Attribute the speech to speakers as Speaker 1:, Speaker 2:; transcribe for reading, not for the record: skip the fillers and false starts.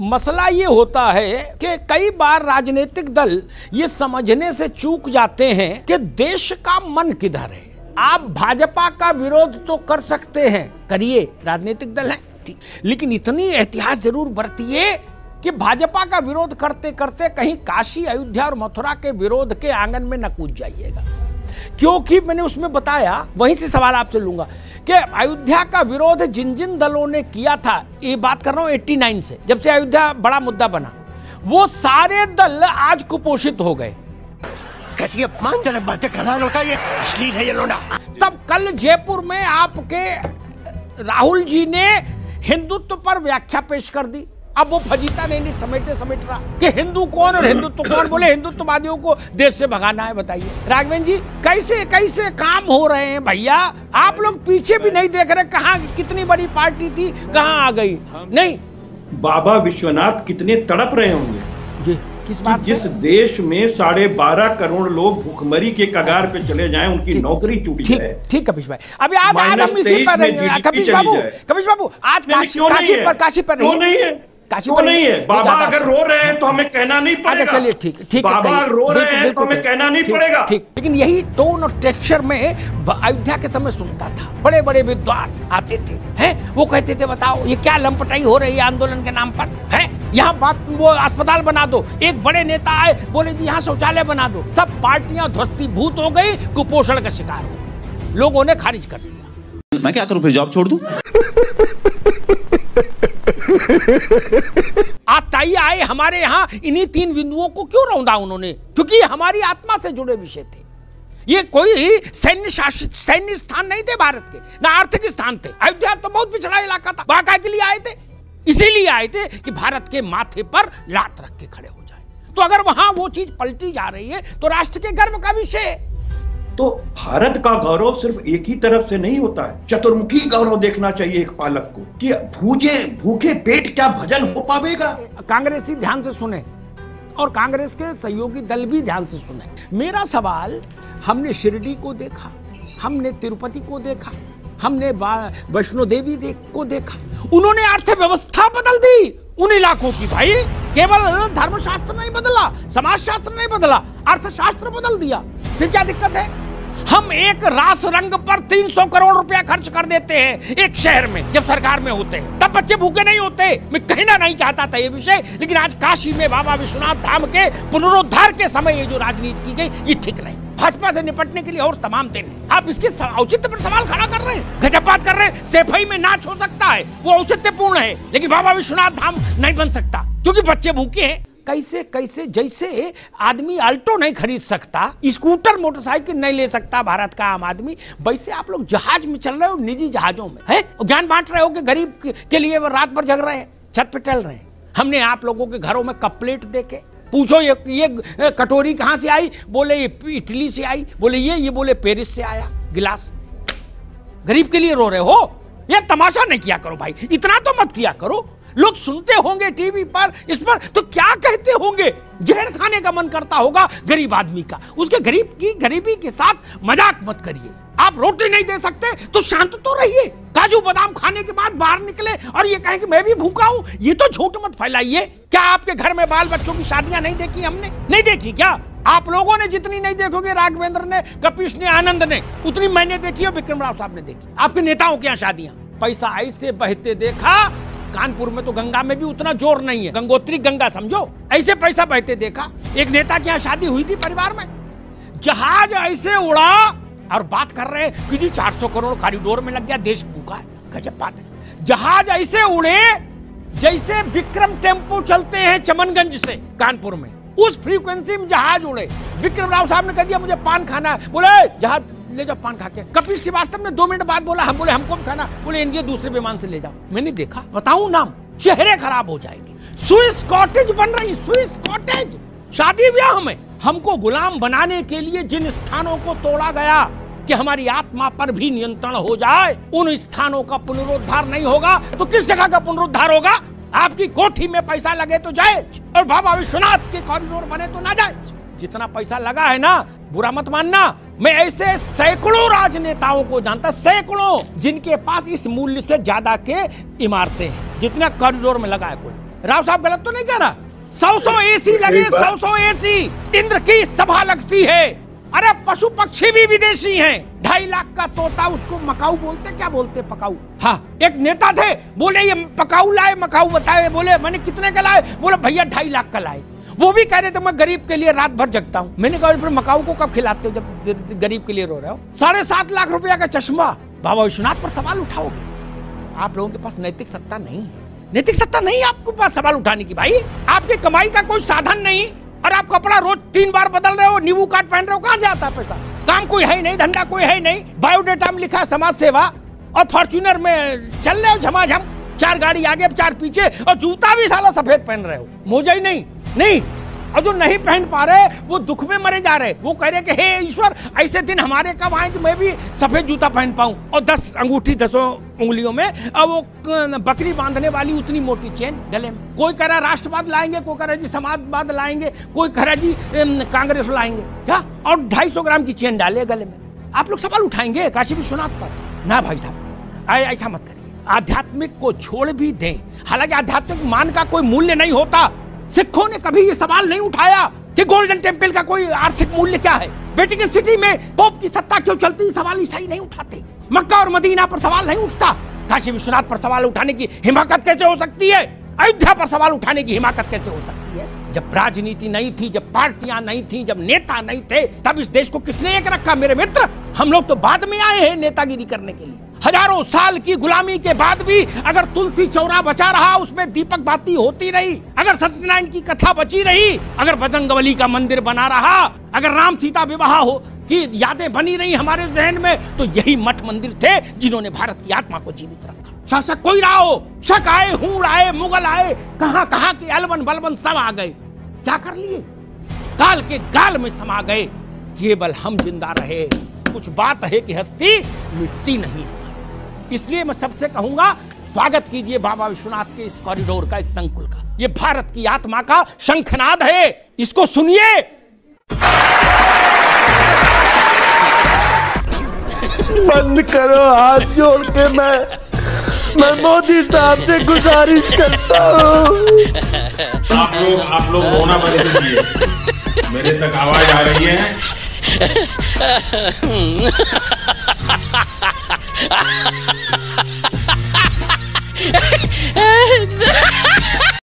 Speaker 1: मसला ये होता है कि कई बार राजनीतिक दल ये समझने से चूक जाते हैं कि देश का मन किधर है। आप भाजपा का विरोध तो कर सकते हैं, करिए, राजनीतिक दल है, लेकिन इतनी एहतियात जरूर बरतिए कि भाजपा का विरोध करते करते कहीं काशी, अयोध्या और मथुरा के विरोध के आंगन में न कूद जाइएगा। क्योंकि मैंने उसमें बताया, वहीं से सवाल आपसे लूंगा कि अयोध्या का विरोध जिन जिन दलों ने किया था, ये बात कर रहा हूं 89 से, जब से अयोध्या बड़ा मुद्दा बना, वो सारे दल आज कुपोषित हो गए।
Speaker 2: कैसी अपमानजनक बातें कर रहा है, ये अश्लील है ये लोना।
Speaker 1: तब कल जयपुर में आपके राहुल जी ने हिंदुत्व पर व्याख्या पेश कर दी। अब वो फजीता नहीं समेट रहा कि हिंदू कौन और हिंदुत्व कौन, बोले हिंदुत्ववादियों को देश से भगाना है। बताइए राघवेंद्र जी, कैसे कैसे काम हो रहे हैं भैया। आप लोग पीछे भी नहीं देख रहे, कहाँ कितनी बड़ी पार्टी थी, कहाँ आ गई। नहीं,
Speaker 3: बाबा विश्वनाथ कितने तड़प रहे होंगे
Speaker 1: जी, किस बात से?
Speaker 3: जिस देश में 12.5 करोड़ लोग भूखमरी के कगार पे चले जाएं, उनकी नौकरी छूटी जाए।
Speaker 1: ठीक कपिश भाई, अभी आज हम इसी पर रहेंगे। कपिश बाबू आज काशी पर नहीं है।
Speaker 3: नहीं है। बाबा अगर रो रहे हैं तो हमें कहना नहीं पड़ेगा।
Speaker 1: चलिए ठीक,
Speaker 3: बाबा रो रहे हैं तो हमें कहना नहीं पड़ेगा।
Speaker 1: ठीक, लेकिन यही टोन और टेक्सचर में अयोध्या के समय सुनता था। बड़े बड़े विद्वान आते थे, हैं, वो कहते थे बताओ ये क्या लंपटाई हो रही है आंदोलन के नाम पर, है, यहाँ बात वो अस्पताल बना दो। एक बड़े नेता आए, बोले जी यहाँ शौचालय बना दो। सब पार्टियां ध्वस्तीभूत हो गई, कुपोषण का शिकार हो गई, लोगों ने खारिज कर दिया।
Speaker 4: मैं क्या करूं, फिर जॉब छोड़ दूं?
Speaker 1: ताई आए हमारे यहाँ, इन्हीं 3 बिंदुओं को क्यों रौंदा उन्होंने? क्योंकि हमारी आत्मा से जुड़े विषय थे। ये कोई सैन्य स्थान नहीं थे भारत के, ना आर्थिक स्थान थे। अयोध्या तो बहुत पिछड़ा इलाका था। वहां के लिए आए थे, इसीलिए आए थे कि भारत के माथे पर लात रख के खड़े हो जाए। तो अगर वहां वो चीज पलटी जा रही है तो राष्ट्र के गर्व का विषय है।
Speaker 3: तो भारत का गौरव सिर्फ एक ही तरफ से नहीं होता है, चतुर्मुखी गौरव देखना चाहिए एक पालक को कि भूखे पेट क्या भजन हो पावेगा।
Speaker 1: कांग्रेसी ध्यान से सुने और कांग्रेस के सहयोगी दल भी ध्यान से सुने। मेरा सवाल, हमने शिरडी को देखा, हमने तिरुपति को देखा, हमने वैष्णो देवी को देखा, उन्होंने अर्थव्यवस्था बदल दी उन इलाकों की। भाई केवल धर्मशास्त्र नहीं बदला, समाजशास्त्र नहीं बदला, अर्थशास्त्र बदल दिया। फिर क्या दिक्कत है? हम एक रास रंग पर 300 करोड़ रुपया खर्च कर देते हैं एक शहर में, जब सरकार में होते हैं तब बच्चे भूखे नहीं होते। मैं कहना नहीं चाहता था ये विषय, लेकिन आज काशी में बाबा विश्वनाथ धाम के पुनरुद्धार के समय ये जो राजनीति की गई, ये ठीक नहीं। भाजपा से निपटने के लिए और तमाम दिन आप इसके औचित्य पर सवाल खड़ा कर रहे हैं, गजब बात कर रहे हैं। सैफई में नाच हो सकता है, वो औचित्यपूर्ण है, लेकिन बाबा विश्वनाथ धाम नहीं बन सकता क्योंकि बच्चे भूखे हैं। कैसे जैसे आदमी अल्टो नहीं खरीद सकता, स्कूटर मोटरसाइकिल नहीं ले सकता भारत का आम आदमी, वैसे आप लोग जहाज में चल रहे हो, निजी जहाजों में, है, ज्ञान बांट रहे हो कि गरीब के लिए वो रात भर जग रहे हैं, छत पे टहल रहे हैं। हमने आप लोगों के घरों में कप प्लेट देके, पूछो ये कटोरी कहां से आई, बोले ये इटली से आई, बोले ये बोले पेरिस से आया गिलास। गरीब के लिए रो रहे हो? यार तमाशा नहीं किया करो भाई, इतना तो मत किया करो। लोग सुनते होंगे टीवी पर, इस पर, तो क्या कहते होंगे? जहर खाने का मन करता होगा गरीब आदमी का। उसके गरीबी के साथ मजाक मत करिए। आप रोटी नहीं दे सकते तो शांत तो रहिए। काजू बादाम खाने के बाद बाहर निकले और ये कहें कि मैं भी भूखा हूं, ये तो झूठ मत फैलाइए। क्या आपके घर में बाल बच्चों की शादियां नहीं देखी हमने? नहीं देखी क्या? आप लोगों ने जितनी नहीं देखोगे, राघवेंद्र ने, कपिश ने, आनंद ने, उतनी मैंने देखी और विक्रम राव साहब ने देखी। आपके नेताओं के यहाँ शादियां पैसा ऐसे बहते देखा। कानपुर में तो गंगा में भी उतना जोर नहीं है, गंगोत्री गंगा समझो, ऐसे पैसा बहते देखा। एक नेता की यहाँ शादी हुई थी परिवार में, जहाज ऐसे उड़ा और बात कर रहे हैं कि जी 400 करोड़ कॉरिडोर में लग गया, देश भूखा है। गजब बात है। जहाज ऐसे उड़े जैसे विक्रम टेम्पो चलते हैं चमनगंज से कानपुर में, उस फ्रीक्वेंसी में जहाज उड़े। विक्रम राव साहब ने कह दिया मुझे पान खाना है, बोले जहाज ले जाओ पान खा के। कपिल श्रीवास्तव ने 2 मिनट बाद बोला, हम बोले हमको भी खाना, बोले इंडिया दूसरे विमान से ले जाओ। मैंने देखा, बताऊं नाम, चेहरे खराब हो जाएंगे। स्विस कॉटेज बन रही, स्विस कॉटेज शादी ब्याह में। हमको गुलाम बनाने के लिए जिन स्थानों को तोड़ा गया कि हमारी आत्मा पर भी नियंत्रण हो जाए, उन स्थानों का पुनरुद्धार नहीं होगा तो किस जगह का पुनरुद्धार होगा? आपकी कोठी में पैसा लगे तो जायज, और बाबा विश्वनाथ के कॉरिडोर बने तो ना जायज। जितना पैसा लगा है ना, बुरा मत मानना, मैं ऐसे सैकड़ों राजनेताओं को जानता, सैकड़ों, जिनके पास इस मूल्य से ज्यादा के इमारतें हैं जितना कॉरिडोर में लगा है कोई। राव साहब गलत तो नहीं कह रहा? 100 एसी लगे, 100 एसी, इंद्र की सभा लगती है। अरे पशु पक्षी भी विदेशी हैं। 2.5 लाख का तोता, उसको मकाऊ बोलते, क्या बोलते? पकाऊ। हाँ, एक नेता थे, बोले ये पकाऊ लाए, मकाऊ बताए। बोले मैंने कितने का लाए? बोले भैया 2.5 लाख का लाए। वो भी कह रहे थे मैं गरीब के लिए रात भर जगता हूँ। मैंने कहा फिर मकाऊ को कब खिलाते हो जब गरीब के लिए रो रहे हो? 7.5 लाख रुपया का चश्मा। बाबा विश्वनाथ पर सवाल उठाओगे? आप लोगों के पास नैतिक सत्ता नहीं है। नैतिक सत्ता नहीं है आपके पास सवाल उठाने की। भाई आपकी कमाई का कोई साधन नहीं, और आप कपड़ा रोज 3 बार बदल रहे हो, नींबू काट पहन रहे हो, कहां से आता है पैसा? काम कोई है नहीं, धंधा कोई है नहीं, बायोडेटा में लिखा समाज सेवा, और फॉर्च्यूनर में चल रहे हो झमाझम, 4 गाड़ी आगे 4 पीछे, और जूता भी साला सफेद पहन रहे हो, मोजा ही नहीं। और जो नहीं पहन पा रहे वो दुख में मरे जा रहे। वो कह रहे कि हे ईश्वर, ऐसे दिन हमारे कब आए कि मैं भी सफेद जूता पहन पाऊं, और 10 अंगूठी 10 उंगलियों में, और वो बकरी बांधने वाली उतनी मोटी चेन गले में। कोई कह रहा राष्ट्रवाद लाएंगे, कोई कह रहा जी समाजवाद लाएंगे, कोई कह रहा जी कांग्रेस लाएंगे, क्या? और 250 ग्राम की चेन डाले गले में। आप लोग सवाल उठाएंगे काशी विश्वनाथ पर? ना भाई साहब, ऐसा मत करिए। आध्यात्मिक को छोड़ भी दें, हालांकि आध्यात्मिक मान का कोई मूल्य नहीं होता। सिखों ने कभी ये सवाल नहीं उठाया कि गोल्डन टेम्पल का कोई आर्थिक मूल्य क्या है, वेटिकन सिटी में पोप की सत्ता क्यों चलती, सवाल ईसाई नहीं उठाते। मक्का और मदीना पर सवाल नहीं उठता। काशी विश्वनाथ पर सवाल उठाने की हिमाकत कैसे हो सकती है? अयोध्या पर सवाल उठाने की हिमाकत कैसे हो सकती है? जब राजनीति नहीं थी, जब पार्टियां नहीं थी, जब नेता नहीं थे, तब इस देश को किसने एक रखा? मेरे मित्र, हम लोग तो बाद में आए हैं नेतागिरी करने के लिए। हजारों साल की गुलामी के बाद भी अगर तुलसी चौरा बचा रहा, उसमें दीपक बाती होती रही, अगर सत्यनारायण की कथा बची रही, अगर बजरंगबली का मंदिर बना रहा, अगर राम सीता विवाह हो की यादें बनी रही हमारे जहन में, तो यही मठ मंदिर थे जिन्होंने भारत की आत्मा को जीवित रखा। शासक कोई रहा हो, शक आए, हूण आए, मुगल आए, कहां के अलबन बलबन सब आ गए, क्या कर लिए? काल के गाल में समा गए। केवल हम जिंदा रहे। कुछ बात है कि हस्ती मिटती नहीं। इसलिए मैं सबसे कहूंगा, स्वागत कीजिए बाबा विश्वनाथ के इस कॉरिडोर का, इस संकुल का। ये भारत की आत्मा का शंखनाद है, इसको सुनिए।
Speaker 4: बंद करो, हाथ जोड़ के मैं मोदी साहब से गुजारिश करता हूँ।
Speaker 5: आप लोग रोना बंद कीजिए, मेरे तक आवाज आ रही है।